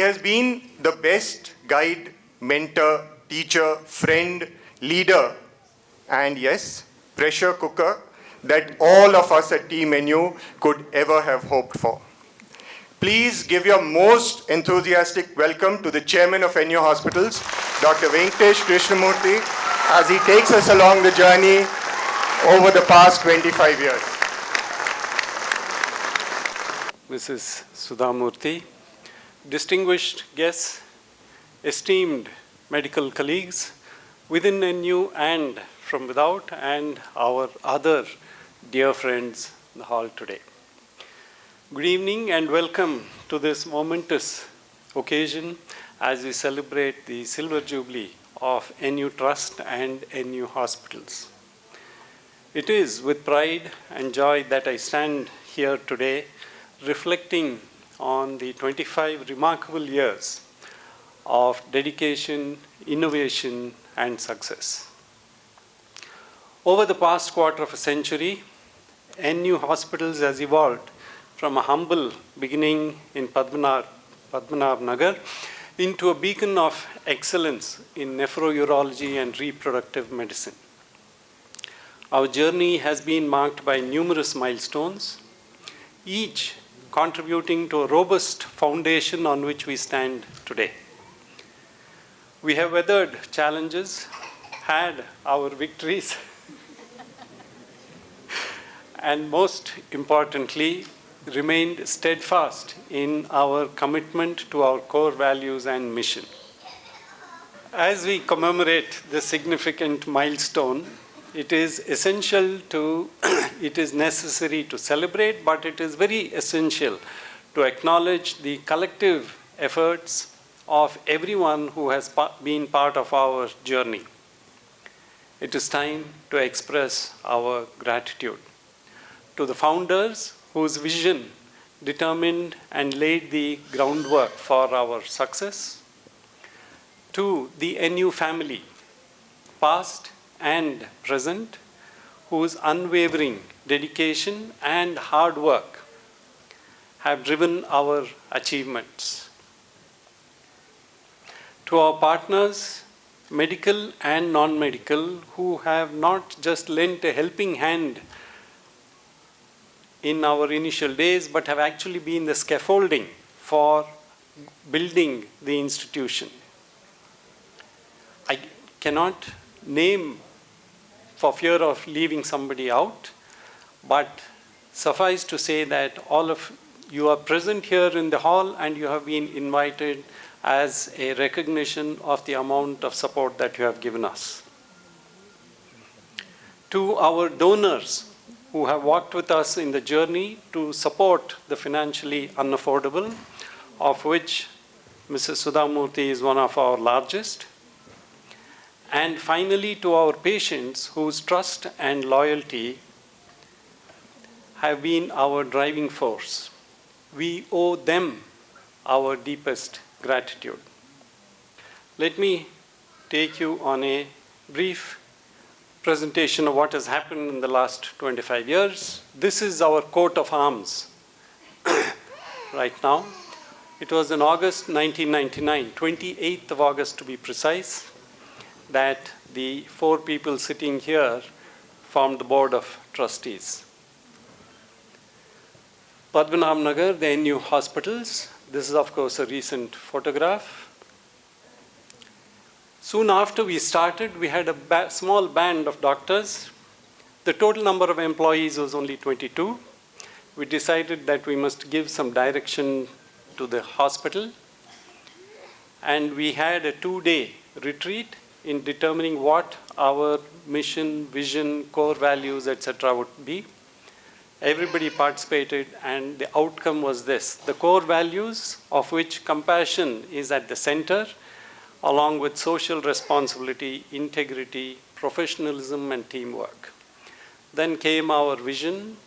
has been the best guide, mentor, teacher, friend, leader, and yes, pressure cooker that all of us at Team NU could ever have hoped for. Please give your most enthusiastic welcome to the Chairman of NU Hospitals, Dr. Venkatesh Krishnamoorthy, as he takes us along the journey over the past 25 years. Mrs. Sudhamurthy, distinguished guests, esteemed medical colleagues within NU and from without, and our other dear friends in the hall today. Good evening and welcome to this momentous occasion as we celebrate the Silver Jubilee of NU Trust and NU Hospitals. It is with pride and joy that I stand here today reflecting on the 25 remarkable years of dedication, innovation, and success. Over the past quarter of a century, NU Hospitals has evolved from a humble beginning in Padmanabh Nagar into a beacon of excellence in nephrourology and reproductive medicine. Our journey has been marked by numerous milestones, each contributing to a robust foundation on which we stand today. We have weathered challenges, had our victories, and most importantly, remained steadfast in our commitment to our core values and mission. As we commemorate this significant milestone, it is necessary to celebrate, but it is very essential to acknowledge the collective efforts of everyone who has been part of our journey. It is time to express our gratitude to the founders whose vision determined and laid the groundwork for our success, to the NU family, past and present, whose unwavering dedication and hard work have driven our achievements. To our partners, medical and non-medical, who have not just lent a helping hand in our initial days, but have actually been the scaffolding for building the institution. I cannot name for fear of leaving somebody out, but suffice to say that all of you are present here in the hall and you have been invited as a recognition of the amount of support that you have given us. To our donors who have walked with us in the journey to support the financially unaffordable, of which Mrs. Sudhamurthy is one of our largest. And finally, to our patients whose trust and loyalty have been our driving force. We owe them our deepest gratitude. Let me take you on a brief presentation of what has happened in the last 25 years. This is our coat of arms right now. It was in August 1999, 28th of August to be precise, that the 4 people sitting here formed the board of trustees. Padmanabh Nagar, the NU Hospitals. This is, of course, a recent photograph. Soon after we started, we had a small band of doctors. The total number of employees was only 22. We decided that we must give some direction to the hospital. And we had a 2-day retreat in determining what our mission, vision, core values, etc. would be. Everybody participated, and the outcome was this. The core values, of which compassion is at the center, along with social responsibility, integrity, professionalism, and teamwork. Then came our vision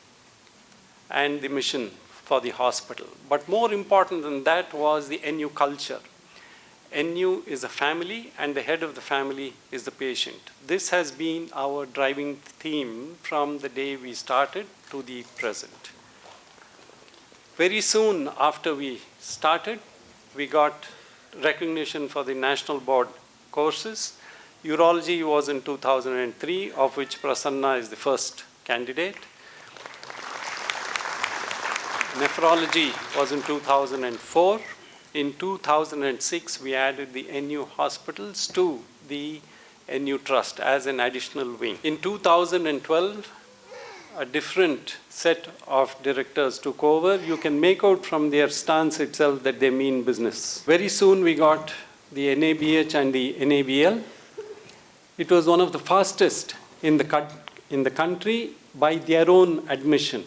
and the mission for the hospital. But more important than that was the NU culture. NU is a family, and the head of the family is the patient. This has been our driving theme from the day we started to the present. Very soon after we started, we got recognition for the national board courses. Urology was in 2003, of which Prasanna is the first candidate. Nephrology was in 2004. In 2006, we added the NU hospitals to the NU Trust as an additional wing. In 2012, a different set of directors took over. You can make out from their stance itself that they mean business. Very soon we got the NABH and the NABL. It was one of the fastest in the country by their own admission.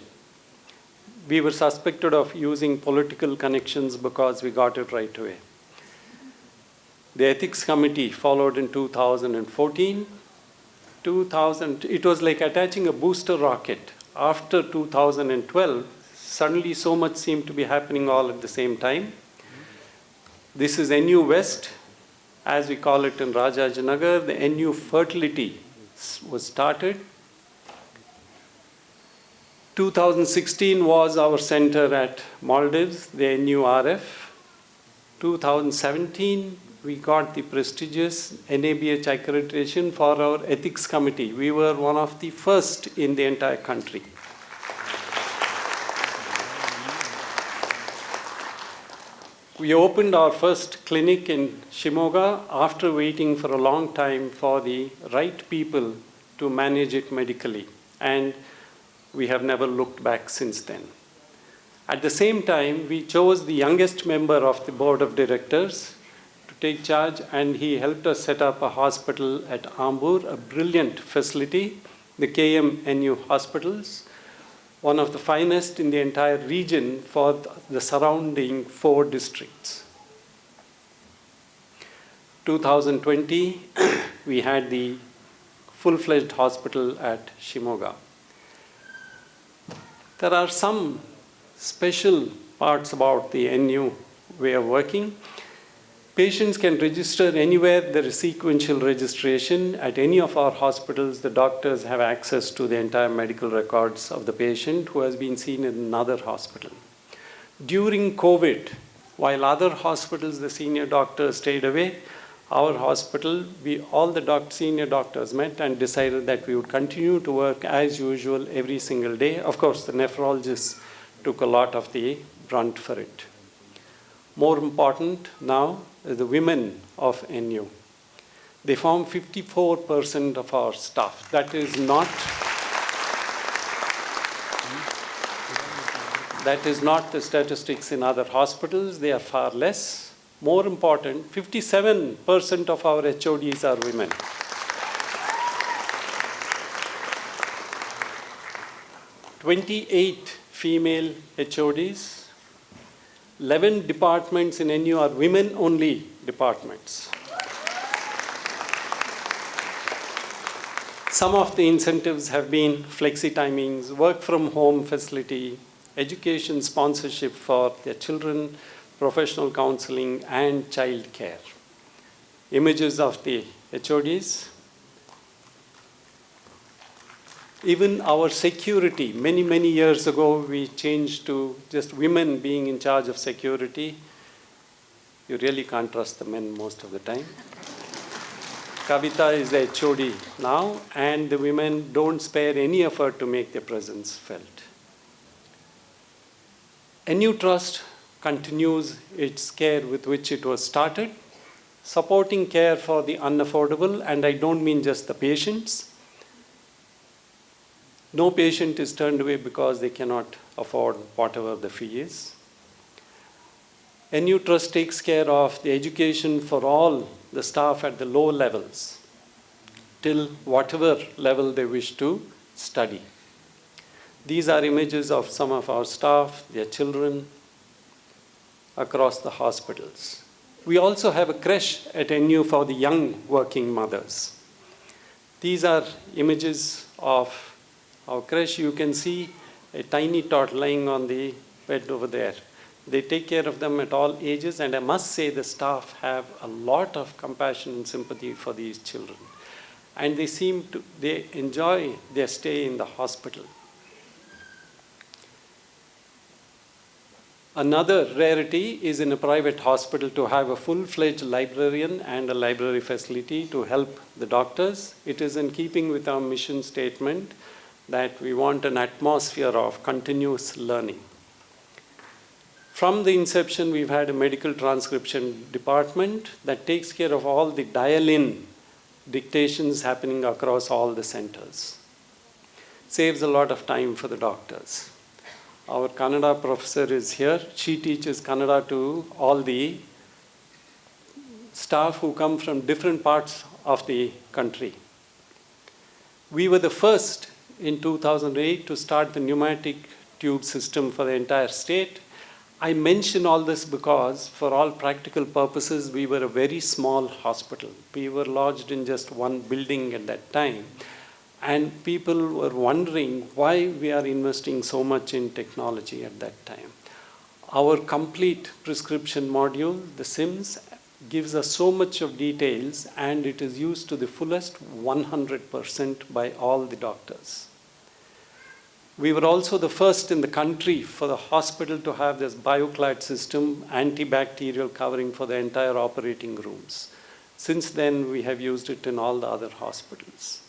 We were suspected of using political connections because we got it right away. The ethics committee followed in 2014. It was like attaching a booster rocket. After 2012, suddenly so much seemed to be happening all at the same time. This is NU West, as we call it in Rajajinagar. The NU Fertility was started. 2016 was our center at Maldives, the NU RF. 2017, we got the prestigious NABH accreditation for our ethics committee. We were one of the first in the entire country. We opened our first clinic in Shimoga after waiting for a long time for the right people to manage it medically. And we have never looked back since then. At the same time, we chose the youngest member of the board of directors to take charge, and he helped us set up a hospital at Ambur, a brilliant facility, the KMNU hospitals, one of the finest in the entire region for the surrounding 4 districts. 2020, we had the full-fledged hospital at Shimoga. There are some special parts about the NU way of working. Patients can register anywhere. There is sequential registration. At any of our hospitals, the doctors have access to the entire medical records of the patient who has been seen in another hospital. During COVID, while other hospitals, the senior doctors stayed away, our hospital, all the senior doctors met and decided that we would continue to work as usual every single day. Of course, the nephrologists took a lot of the brunt for it. More important now is the women of NU. They form 54% of our staff. That is not the statistics in other hospitals. They are far less. More important, 57% of our HODs are women. "28 female HODs, 11 departments in NU are women-only departments. Some of the incentives have been flexi timings, work-from-home facility, education sponsorship for their children, professional counseling, and child care. Images of the HODs. Even our security, many, many years ago, we changed to just women being in charge of security. You really can't trust the men most of the time. Kavita is the HOD now, and the women don't spare any effort to make their presence felt. NU Trust continues its care with which it was started, supporting care for the unaffordable, and I don't mean just the patients. No patient is turned away because they cannot afford whatever the fee is. NU Trust takes care of the education for all the staff at the low levels, till whatever level they wish to study. These are images of some of our staff, their children, across the hospitals. We also have a creche at NU for the young working mothers. These are images of our creche. You can see a tiny tot lying on the bed over there. They take care of them at all ages, and I must say the staff have a lot of compassion and sympathy for these children. And they enjoy their stay in the hospital. Another rarity is in a private hospital to have a full-fledged librarian and a library facility to help the doctors. It is in keeping with our mission statement that we want an atmosphere of continuous learning. From the inception, we've had a medical transcription department that takes care of all the dial-in dictations happening across all the centers. Saves a lot of time for the doctors. Our Kannada professor is here. She teaches Kannada to all the staff who come from different parts of the country. We were the first in 2008 to start the pneumatic tube system for the entire state. I mention all this because, for all practical purposes, we were a very small hospital. We were lodged in just one building at that time. And people were wondering why we are investing so much in technology at that time. Our complete prescription module, the SIMS, gives us so much of details, and it is used to the fullest 100% by all the doctors. We were also the first in the country for the hospital to have this BioClad system, antibacterial covering for the entire operating rooms. Since then, we have used it in all the other hospitals.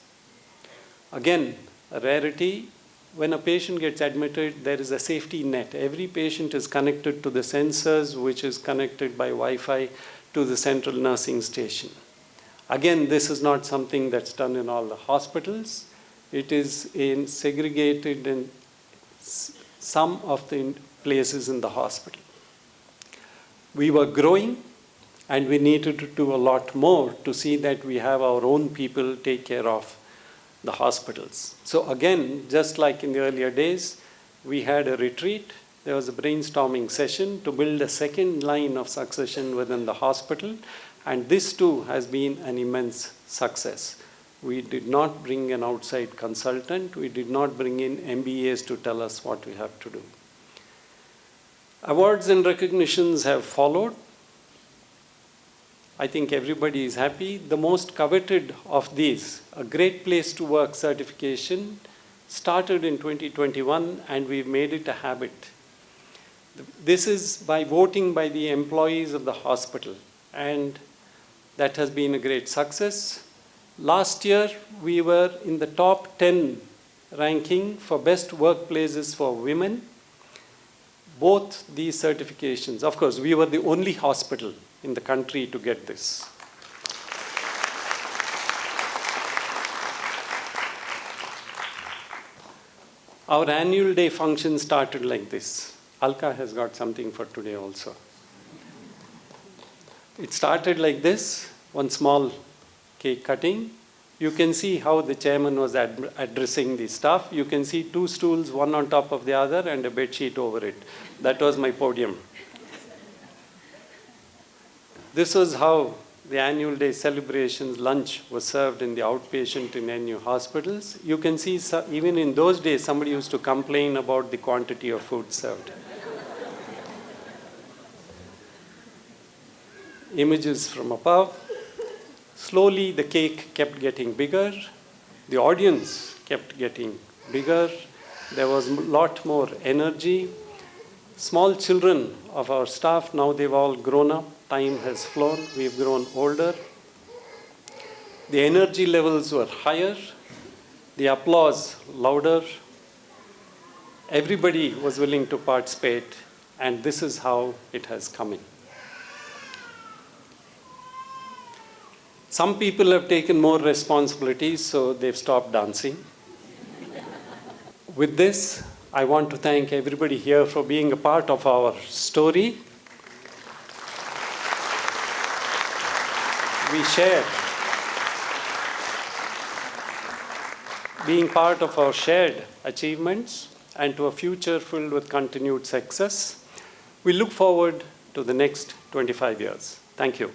Again, a rarity. When a patient gets admitted, there is a safety net. Every patient is connected to the sensors, which is connected by Wi-Fi to the central nursing station. Again, this is not something that's done in all the hospitals. It is segregated in some of the places in the hospital. We were growing, and we needed to do a lot more to see that we have our own people take care of the hospitals. So again, just like in the earlier days, we had a retreat. There was a brainstorming session to build a second line of succession within the hospital, and this too has been an immense success. We did not bring an outside consultant. We did not bring in MBAs to tell us what we have to do. Awards and recognitions have followed. I think everybody is happy. The most coveted of these, a Great Place to Work certification, started in 2021, and we've made it a habit. This is by voting by the employees of the hospital, and that has been a great success. Last year, we were in the top 10 ranking for best workplaces for women. Both these certifications, of course, we were the only hospital in the country to get this. Our annual day function started like this. Alka has got something for today also. It started like this, one small cake cutting. You can see how the chairman was addressing the staff. You can see 2 stools, one on top of the other, and a bed sheet over it. That was my podium. This was how the annual day celebrations lunch was served in the outpatient in NU hospitals. You can see even in those days, somebody used to complain about the quantity of food served. Images from above. Slowly, the cake kept getting bigger. The audience kept getting bigger. There was a lot more energy. Small children of our staff, now they've all grown up. Time has flown. We've grown older. The energy levels were higher. The applause louder. Everybody was willing to participate, and this is how it has come in. Some people have taken more responsibilities, so they've stopped dancing. With this, I want to thank everybody here for being a part of our story. We share being part of our shared achievements and to a future filled with continued success. We look forward to the next 25 years. Thank you.